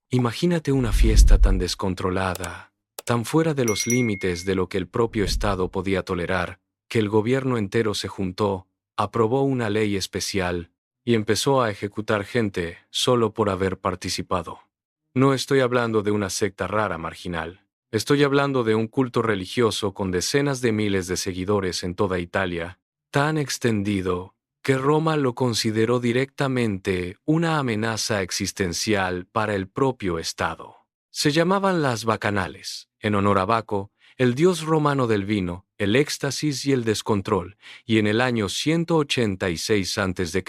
Imagínate una fiesta tan descontrolada, tan fuera de los límites de lo que el propio Estado podía tolerar, que el gobierno entero se juntó, aprobó una ley especial y empezó a ejecutar gente solo por haber participado. No estoy hablando de una secta rara marginal. Estoy hablando de un culto religioso con decenas de miles de seguidores en toda Italia, tan extendido que Roma lo consideró directamente una amenaza existencial para el propio Estado. Se llamaban las bacanales, en honor a Baco, el dios romano del vino, el éxtasis y el descontrol, y en el año 186 a.C.,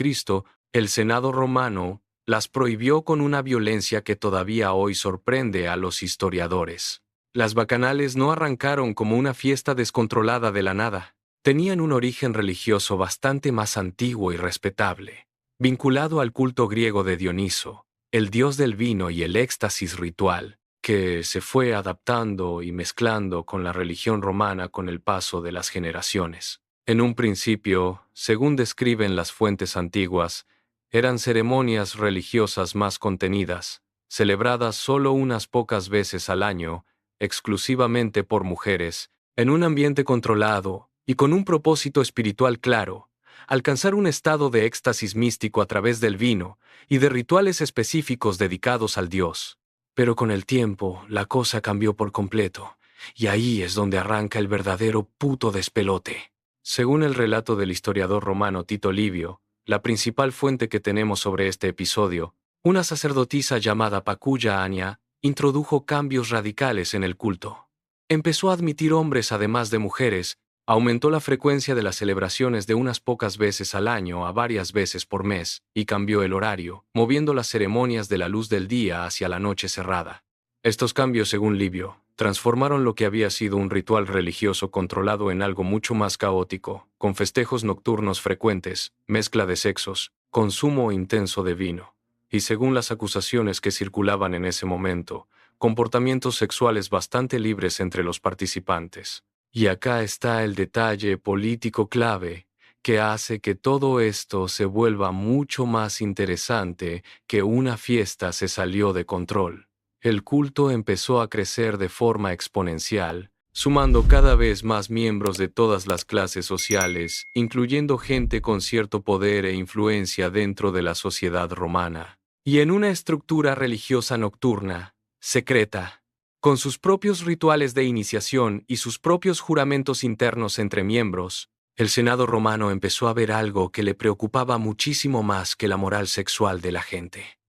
el Senado romano las prohibió con una violencia que todavía hoy sorprende a los historiadores. Las bacanales no arrancaron como una fiesta descontrolada de la nada. Tenían un origen religioso bastante más antiguo y respetable, vinculado al culto griego de Dioniso, el dios del vino y el éxtasis ritual, que se fue adaptando y mezclando con la religión romana con el paso de las generaciones. En un principio, según describen las fuentes antiguas, eran ceremonias religiosas más contenidas, celebradas solo unas pocas veces al año, exclusivamente por mujeres, en un ambiente controlado y con un propósito espiritual claro: alcanzar un estado de éxtasis místico a través del vino y de rituales específicos dedicados al dios. Pero con el tiempo, la cosa cambió por completo, y ahí es donde arranca el verdadero puto despelote. Según el relato del historiador romano Tito Livio, la principal fuente que tenemos sobre este episodio, una sacerdotisa llamada Paculla Ania introdujo cambios radicales en el culto. Empezó a admitir hombres además de mujeres, aumentó la frecuencia de las celebraciones de unas pocas veces al año a varias veces por mes, y cambió el horario, moviendo las ceremonias de la luz del día hacia la noche cerrada. Estos cambios, según Livio, transformaron lo que había sido un ritual religioso controlado en algo mucho más caótico, con festejos nocturnos frecuentes, mezcla de sexos, consumo intenso de vino, y según las acusaciones que circulaban en ese momento, comportamientos sexuales bastante libres entre los participantes. Y acá está el detalle político clave que hace que todo esto se vuelva mucho más interesante que una fiesta se salió de control. El culto empezó a crecer de forma exponencial, sumando cada vez más miembros de todas las clases sociales, incluyendo gente con cierto poder e influencia dentro de la sociedad romana. Y en una estructura religiosa nocturna, secreta, con sus propios rituales de iniciación y sus propios juramentos internos entre miembros, el Senado romano empezó a ver algo que le preocupaba muchísimo más que la moral sexual de la gente.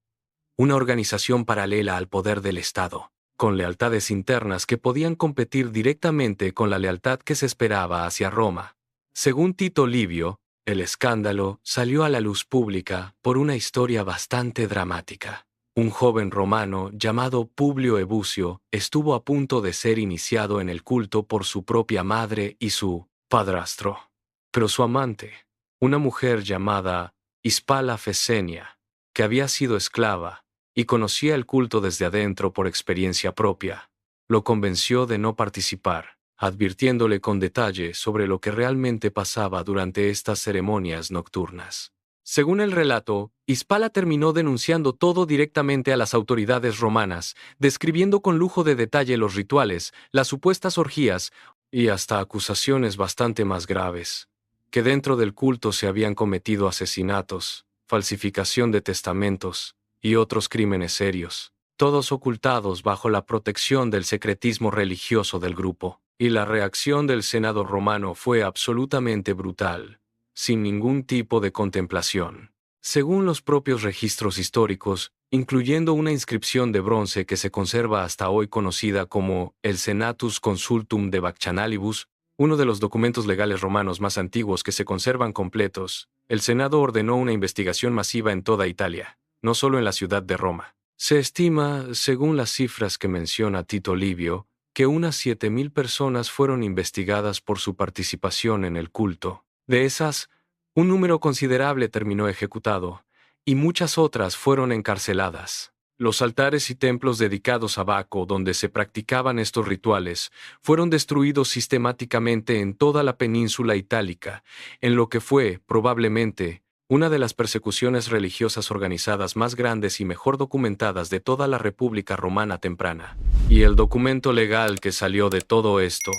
Una organización paralela al poder del Estado, con lealtades internas que podían competir directamente con la lealtad que se esperaba hacia Roma. Según Tito Livio, el escándalo salió a la luz pública por una historia bastante dramática. Un joven romano llamado Publio Ebucio estuvo a punto de ser iniciado en el culto por su propia madre y su padrastro. Pero su amante, una mujer llamada Hispala Fesenia, que había sido esclava y conocía el culto desde adentro por experiencia propia, lo convenció de no participar, advirtiéndole con detalle sobre lo que realmente pasaba durante estas ceremonias nocturnas. Según el relato, Hispala terminó denunciando todo directamente a las autoridades romanas, describiendo con lujo de detalle los rituales, las supuestas orgías y hasta acusaciones bastante más graves, que dentro del culto se habían cometido asesinatos, falsificación de testamentos y otros crímenes serios, todos ocultados bajo la protección del secretismo religioso del grupo. Y la reacción del Senado romano fue absolutamente brutal, sin ningún tipo de contemplación. Según los propios registros históricos, incluyendo una inscripción de bronce que se conserva hasta hoy conocida como el Senatus Consultum de Vaccanalibus, uno de los documentos legales romanos más antiguos que se conservan completos, el Senado ordenó una investigación masiva en toda Italia, no solo en la ciudad de Roma. Se estima, según las cifras que menciona Tito Livio, que unas 7.000 personas fueron investigadas por su participación en el culto. De esas, un número considerable terminó ejecutado, y muchas otras fueron encarceladas. Los altares y templos dedicados a Baco donde se practicaban estos rituales fueron destruidos sistemáticamente en toda la península itálica, en lo que fue, probablemente, una de las persecuciones religiosas organizadas más grandes y mejor documentadas de toda la República Romana temprana. Y el documento legal que salió de todo esto,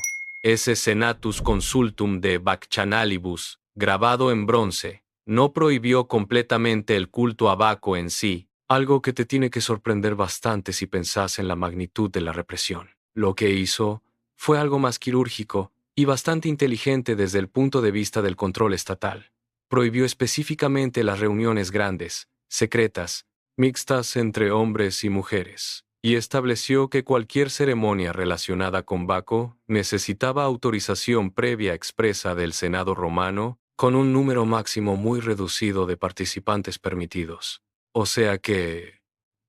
ese Senatus Consultum de Vaccanalibus, grabado en bronce, no prohibió completamente el culto a Baco en sí, algo que te tiene que sorprender bastante si pensás en la magnitud de la represión. Lo que hizo fue algo más quirúrgico y bastante inteligente desde el punto de vista del control estatal. Prohibió específicamente las reuniones grandes, secretas, mixtas entre hombres y mujeres, y estableció que cualquier ceremonia relacionada con Baco necesitaba autorización previa expresa del Senado romano, con un número máximo muy reducido de participantes permitidos. O sea que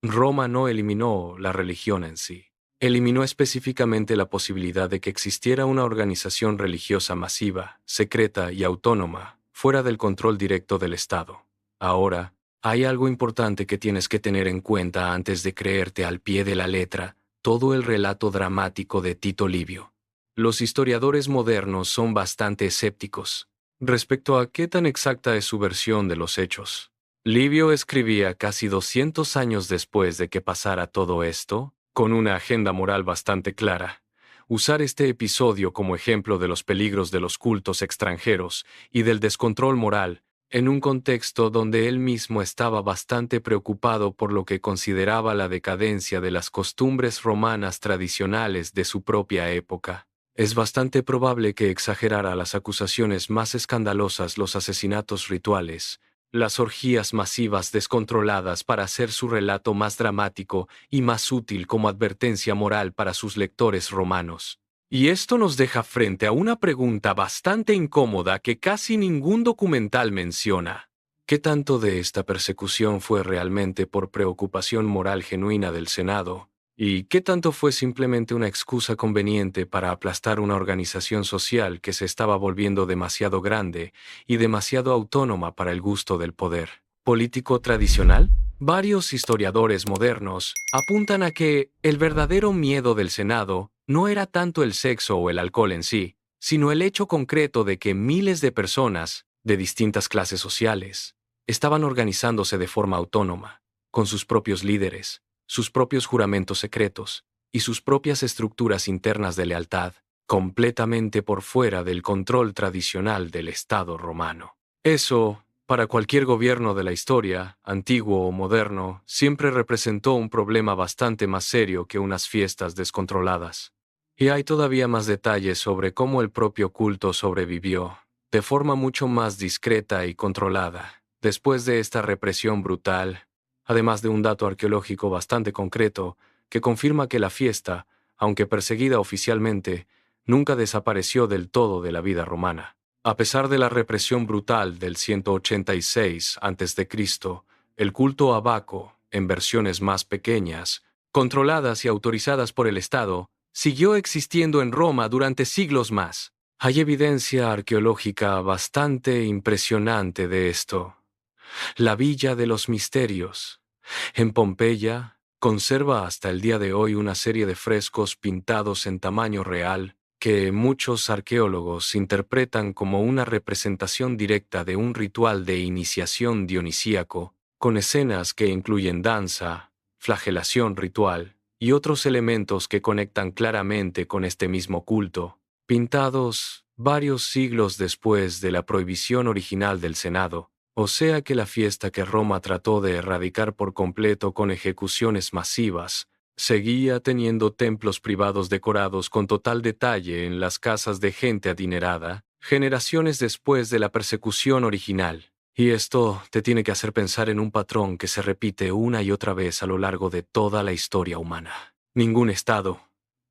Roma no eliminó la religión en sí. Eliminó específicamente la posibilidad de que existiera una organización religiosa masiva, secreta y autónoma, fuera del control directo del Estado. Ahora, hay algo importante que tienes que tener en cuenta antes de creerte al pie de la letra todo el relato dramático de Tito Livio. Los historiadores modernos son bastante escépticos respecto a qué tan exacta es su versión de los hechos. Livio escribía casi 200 años después de que pasara todo esto, con una agenda moral bastante clara. Usar este episodio como ejemplo de los peligros de los cultos extranjeros y del descontrol moral, en un contexto donde él mismo estaba bastante preocupado por lo que consideraba la decadencia de las costumbres romanas tradicionales de su propia época. Es bastante probable que exagerara las acusaciones más escandalosas, los asesinatos rituales, las orgías masivas descontroladas para hacer su relato más dramático y más útil como advertencia moral para sus lectores romanos. Y esto nos deja frente a una pregunta bastante incómoda que casi ningún documental menciona. ¿Qué tanto de esta persecución fue realmente por preocupación moral genuina del Senado? ¿Y qué tanto fue simplemente una excusa conveniente para aplastar una organización social que se estaba volviendo demasiado grande y demasiado autónoma para el gusto del poder político tradicional? Varios historiadores modernos apuntan a que el verdadero miedo del Senado no era tanto el sexo o el alcohol en sí, sino el hecho concreto de que miles de personas, de distintas clases sociales, estaban organizándose de forma autónoma, con sus propios líderes, sus propios juramentos secretos y sus propias estructuras internas de lealtad, completamente por fuera del control tradicional del Estado romano. Eso, para cualquier gobierno de la historia, antiguo o moderno, siempre representó un problema bastante más serio que unas fiestas descontroladas. Y hay todavía más detalles sobre cómo el propio culto sobrevivió, de forma mucho más discreta y controlada, después de esta represión brutal, además de un dato arqueológico bastante concreto que confirma que la fiesta, aunque perseguida oficialmente, nunca desapareció del todo de la vida romana. A pesar de la represión brutal del 186 a.C., el culto a Baco, en versiones más pequeñas, controladas y autorizadas por el Estado, siguió existiendo en Roma durante siglos más. Hay evidencia arqueológica bastante impresionante de esto. La Villa de los Misterios, en Pompeya, conserva hasta el día de hoy una serie de frescos pintados en tamaño real que muchos arqueólogos interpretan como una representación directa de un ritual de iniciación dionisíaco, con escenas que incluyen danza, flagelación ritual y otros elementos que conectan claramente con este mismo culto, pintados varios siglos después de la prohibición original del Senado. O sea que la fiesta que Roma trató de erradicar por completo con ejecuciones masivas, seguía teniendo templos privados decorados con total detalle en las casas de gente adinerada, generaciones después de la persecución original. Y esto te tiene que hacer pensar en un patrón que se repite una y otra vez a lo largo de toda la historia humana. Ningún Estado,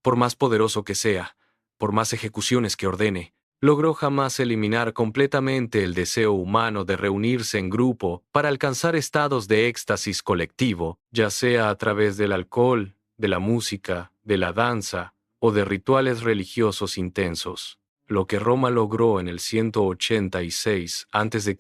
por más poderoso que sea, por más ejecuciones que ordene, logró jamás eliminar completamente el deseo humano de reunirse en grupo para alcanzar estados de éxtasis colectivo, ya sea a través del alcohol, de la música, de la danza o de rituales religiosos intensos. Lo que Roma logró en el 186 a.C.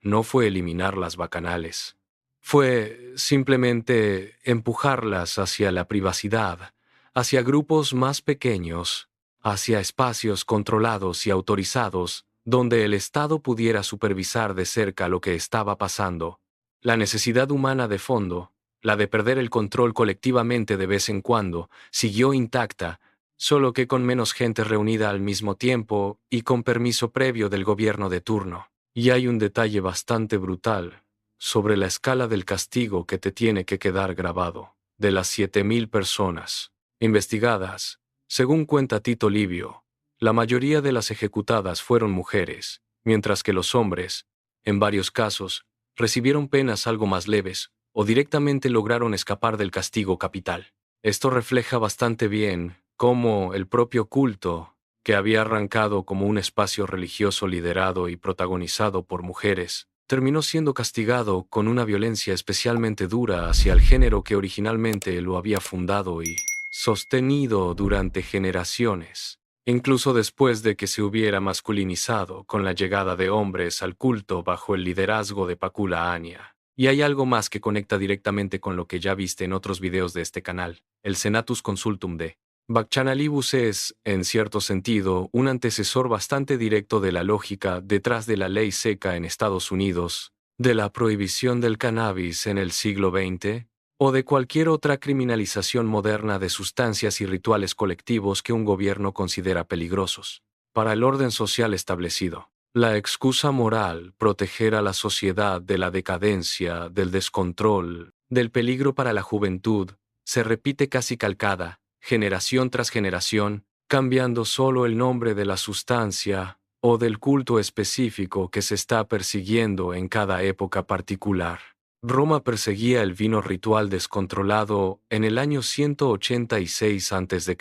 no fue eliminar las bacanales. Fue simplemente empujarlas hacia la privacidad, hacia grupos más pequeños, hacia espacios controlados y autorizados donde el Estado pudiera supervisar de cerca lo que estaba pasando. La necesidad humana de fondo, la de perder el control colectivamente de vez en cuando, siguió intacta, solo que con menos gente reunida al mismo tiempo y con permiso previo del gobierno de turno. Y hay un detalle bastante brutal sobre la escala del castigo que te tiene que quedar grabado. De las 7.000 personas investigadas, según cuenta Tito Livio, la mayoría de las ejecutadas fueron mujeres, mientras que los hombres, en varios casos, recibieron penas algo más leves o directamente lograron escapar del castigo capital. Esto refleja bastante bien cómo el propio culto, que había arrancado como un espacio religioso liderado y protagonizado por mujeres, terminó siendo castigado con una violencia especialmente dura hacia el género que originalmente lo había fundado y sostenido durante generaciones, incluso después de que se hubiera masculinizado con la llegada de hombres al culto bajo el liderazgo de Pacula Ania. Y hay algo más que conecta directamente con lo que ya viste en otros videos de este canal, el Senatus Consultum de Vaccanalibus es, en cierto sentido, un antecesor bastante directo de la lógica detrás de la ley seca en Estados Unidos, de la prohibición del cannabis en el siglo XX, o de cualquier otra criminalización moderna de sustancias y rituales colectivos que un gobierno considera peligrosos para el orden social establecido. La excusa moral, proteger a la sociedad de la decadencia, del descontrol, del peligro para la juventud, se repite casi calcada, generación tras generación, cambiando solo el nombre de la sustancia o del culto específico que se está persiguiendo en cada época particular. Roma perseguía el vino ritual descontrolado en el año 186 a.C.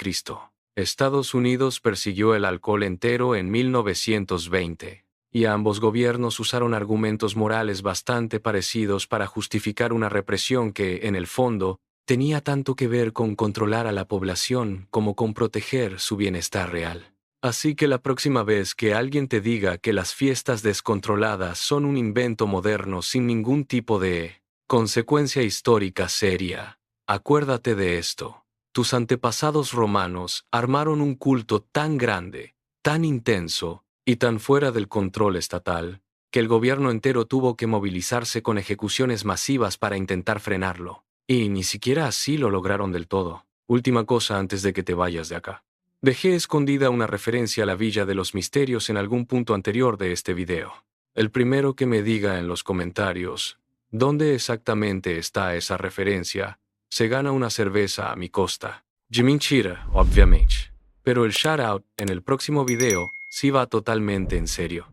Estados Unidos persiguió el alcohol entero en 1920, y ambos gobiernos usaron argumentos morales bastante parecidos para justificar una represión que, en el fondo, tenía tanto que ver con controlar a la población como con proteger su bienestar real. Así que la próxima vez que alguien te diga que las fiestas descontroladas son un invento moderno sin ningún tipo de consecuencia histórica seria, acuérdate de esto. Tus antepasados romanos armaron un culto tan grande, tan intenso y tan fuera del control estatal, que el gobierno entero tuvo que movilizarse con ejecuciones masivas para intentar frenarlo. Y ni siquiera así lo lograron del todo. Última cosa antes de que te vayas de acá. Dejé escondida una referencia a la Villa de los Misterios en algún punto anterior de este video. El primero que me diga en los comentarios dónde exactamente está esa referencia, se gana una cerveza a mi costa. Mentira, obviamente. Pero el shoutout en el próximo video sí va totalmente en serio.